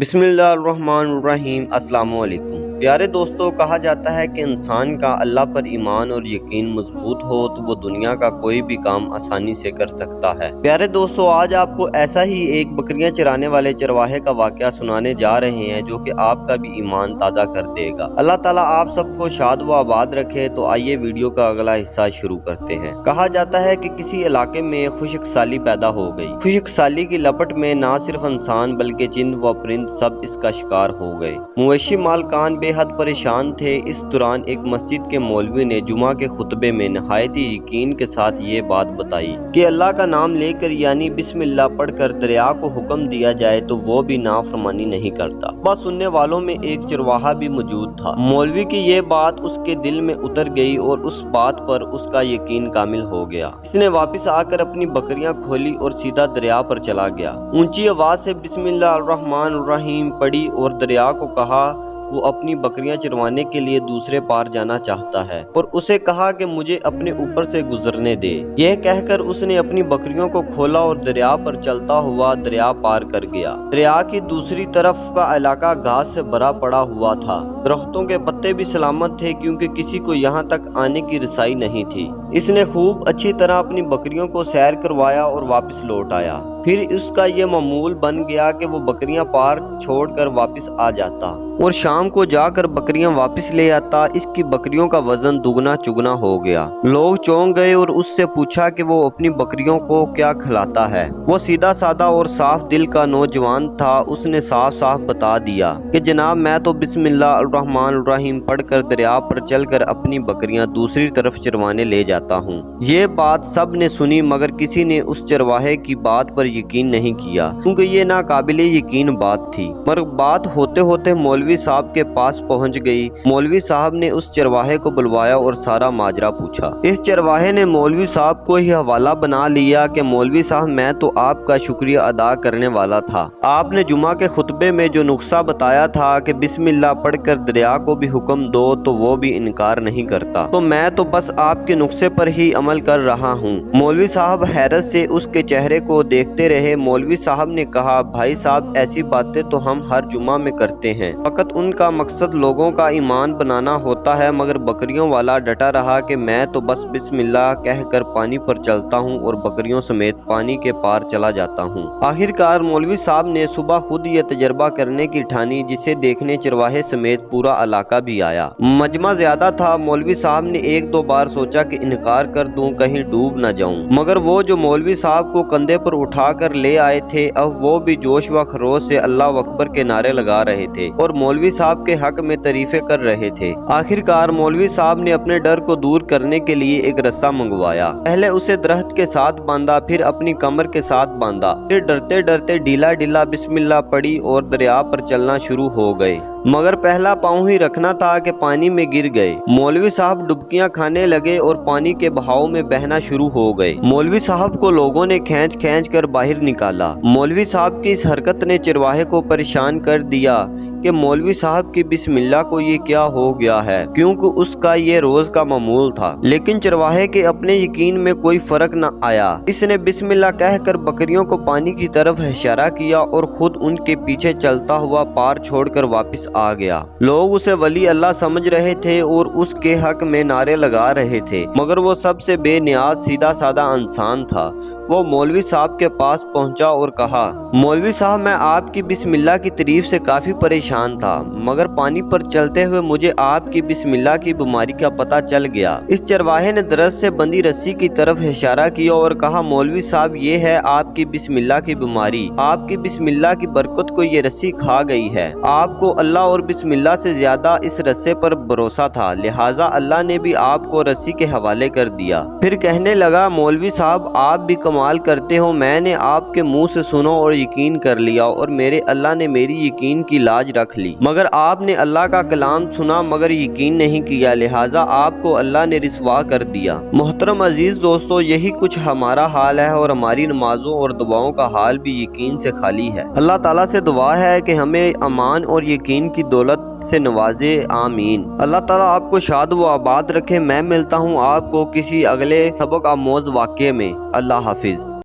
بسم اللہ الرحمن الرحیم۔ السلام علیکم پیارے دوستو، کہا جاتا ہے کہ انسان کا اللہ پر ایمان اور یقین مضبوط ہو تو وہ دنیا کا کوئی بھی کام آسانی سے کر سکتا ہے۔ پیارے دوستو، آج آپ کو ایسا ہی ایک بکریاں چرانے والے چرواہے کا واقعہ سنانے جا رہے ہیں جو کہ آپ کا بھی ایمان تازہ کر دے گا۔ اللہ تعالیٰ آپ سب کو شاد و آباد رکھے۔ تو آئیے ویڈیو کا اگلا حصہ شروع کرتے ہیں۔ کہا جاتا ہے کہ کسی علاقے میں خشک سالی پیدا ہو گئی۔ خشک سالی کی لپٹ میں نہ صرف انسان بلکہ جن و پرند سب اس کا شکار ہو گئے۔ مویشی مالکان بے حد پریشان تھے۔ اس دوران ایک مسجد کے مولوی نے جمعہ کے خطبے میں نہایت ہی یقین کے ساتھ یہ بات بتائی کہ اللہ کا نام لے کر یعنی بسم اللہ پڑھ کر دریا کو حکم دیا جائے تو وہ بھی نافرمانی نہیں کرتا۔ بس سننے والوں میں ایک چرواہا بھی موجود تھا۔ مولوی کی یہ بات اس کے دل میں اتر گئی اور اس بات پر اس کا یقین کامل ہو گیا۔ اس نے واپس آ کر اپنی بکریاں کھولی اور سیدھا دریا پر چلا گیا۔ اونچی آواز سے بسم اللہ الرحمن الرحیم پڑھی اور دریا کو کہا وہ اپنی بکریاں چروانے کے لیے دوسرے پار جانا چاہتا ہے اور اسے کہا کہ مجھے اپنے اوپر سے گزرنے دے۔ یہ کہہ کر اس نے اپنی بکریوں کو کھولا اور دریا پر چلتا ہوا دریا پار کر گیا۔ دریا کی دوسری طرف کا علاقہ گھاس سے بھرا پڑا ہوا تھا۔ درختوں کے پتے بھی سلامت تھے کیونکہ کسی کو یہاں تک آنے کی رسائی نہیں تھی۔ اس نے خوب اچھی طرح اپنی بکریوں کو سیر کروایا اور واپس لوٹ آیا۔ پھر اس کا یہ معمول بن گیا کہ وہ بکریاں پار چھوڑ کر واپس آ جاتا اور شام کو جا کر بکریاں واپس لے آتا۔ اس کی بکریوں کا وزن دگنا چگنا ہو گیا۔ لوگ چونک گئے اور اس سے پوچھا کہ وہ اپنی بکریوں کو کیا کھلاتا ہے۔ وہ سیدھا سادہ اور صاف دل کا نوجوان تھا۔ اس نے صاف صاف بتا دیا کہ جناب میں تو بسم اللہ الرحمن الرحیم پڑھ کر دریا پر چل کر اپنی بکریاں دوسری طرف چروانے لے جاتا ہوں۔ یہ بات سب نے سنی مگر کسی نے اس چرواہے کی بات پر یقین نہیں کیا کیونکہ یہ ناقابل یقین بات تھی۔ مگر بات ہوتے ہوتے مولوی صاحب کے پاس پہنچ گئی۔ مولوی صاحب نے اس چرواہے کو بلوایا اور سارا ماجرا پوچھا۔ اس چرواہے نے مولوی صاحب کو ہی حوالہ بنا لیا کہ مولوی صاحب میں تو آپ کا شکریہ ادا کرنے والا تھا۔ آپ نے جمعہ کے خطبے میں جو نسخہ بتایا تھا کہ بسم اللہ پڑھ کر دریا کو بھی حکم دو تو وہ بھی انکار نہیں کرتا، تو میں تو بس آپ کے نسخے پر ہی عمل کر رہا ہوں۔ مولوی صاحب حیرت سے اس کے چہرے کو دیکھتے رہے۔ مولوی صاحب نے کہا بھائی صاحب ایسی باتیں تو ہم ہر جمعہ میں کرتے ہیں، فقط ان کا مقصد لوگوں کا ایمان بنانا ہوتا ہے۔ مگر بکریوں والا ڈٹا رہا کہ میں تو بس بسم اللہ کہہ کر پانی پر چلتا ہوں اور بکریوں سمیت پانی کے پار چلا جاتا ہوں۔ آخر کار مولوی صاحب نے صبح خود یہ تجربہ کرنے کی ٹھانی جسے دیکھنے چرواہے سمیت پورا علاقہ بھی آیا۔ مجمع زیادہ تھا۔ مولوی صاحب نے ایک دو بار سوچا کہ انکار کر دوں کہیں ڈوب نہ جاؤں، مگر وہ جو مولوی صاحب کو کندھے پر اٹھا کر لے آئے تھے اب وہ بھی جوش و خروش سے اللہ اکبر کے نعرے لگا رہے تھے اور مولوی صاحب کے حق میں تعریفیں کر رہے تھے۔ آخر کار مولوی صاحب نے اپنے ڈر کو دور کرنے کے لیے ایک رسہ منگوایا۔ پہلے اسے درخت کے ساتھ باندھا، پھر اپنی کمر کے ساتھ باندھا، پھر ڈرتے ڈرتے ڈھیلا ڈھیلا بسم اللہ پڑھی اور دریا پر چلنا شروع ہو گئے۔ مگر پہلا پاؤں ہی رکھنا تھا کہ پانی میں گر گئے۔ مولوی صاحب ڈبکیاں کھانے لگے اور پانی کے بہاؤ میں بہنا شروع ہو گئے۔ مولوی صاحب کو لوگوں نے کھینچ کھینچ کر باہر نکالا۔ مولوی صاحب کی اس حرکت نے چرواہے کو پریشان کر دیا کہ مولوی صاحب کی بسم اللہ کو یہ کیا ہو گیا ہے، کیونکہ اس کا یہ روز کا معمول تھا۔ لیکن چرواہے کے اپنے یقین میں کوئی فرق نہ آیا۔ اس نے بسم اللہ کہہ کر بکریوں کو پانی کی طرف اشارہ کیا اور خود ان کے پیچھے چلتا ہوا پار چھوڑ کر واپس آ گیا۔ لوگ اسے ولی اللہ سمجھ رہے تھے اور اس کے حق میں نعرے لگا رہے تھے، مگر وہ سب سے بے نیاز سیدھا سادہ انسان تھا۔ وہ مولوی صاحب کے پاس پہنچا اور کہا مولوی صاحب میں آپ کی بسم اللہ کی تعریف سے کافی پریشان تھا، مگر پانی پر چلتے ہوئے مجھے آپ کی بسم اللہ کی بیماری کا پتہ چل گیا۔ اس چرواہے نے درخت سے بندھی رسی کی طرف اشارہ کیا اور کہا مولوی صاحب یہ ہے آپ کی بسم اللہ کی بیماری۔ آپ کی بسم اللہ کی برکت کو یہ رسی کھا گئی ہے۔ آپ کو اللہ اور بسم اللہ سے زیادہ اس رسے پر بھروسہ تھا، لہٰذا اللہ نے بھی آپ کو رسی کے حوالے کر دیا۔ پھر کہنے لگا مولوی صاحب آپ بھی کمال کرتے ہو، میں نے آپ کے منہ سے سنا اور یقین کر لیا اور میرے اللہ نے میری یقین کی لاج رکھ لی، مگر آپ نے اللہ کا کلام سنا مگر یقین نہیں کیا، لہٰذا آپ کو اللہ نے رسوا کر دیا۔ محترم عزیز دوستو، یہی کچھ ہمارا حال ہے اور ہماری نمازوں اور دعاؤں کا حال بھی یقین سے خالی ہے۔ اللہ تعالیٰ سے دعا ہے کہ ہمیں ایمان اور یقین کی دولت سے نوازے، آمین۔ اللہ تعالیٰ آپ کو شاد و آباد رکھے۔ میں ملتا ہوں آپ کو کسی اگلے سبق آموز واقعے میں۔ اللہ حافظ۔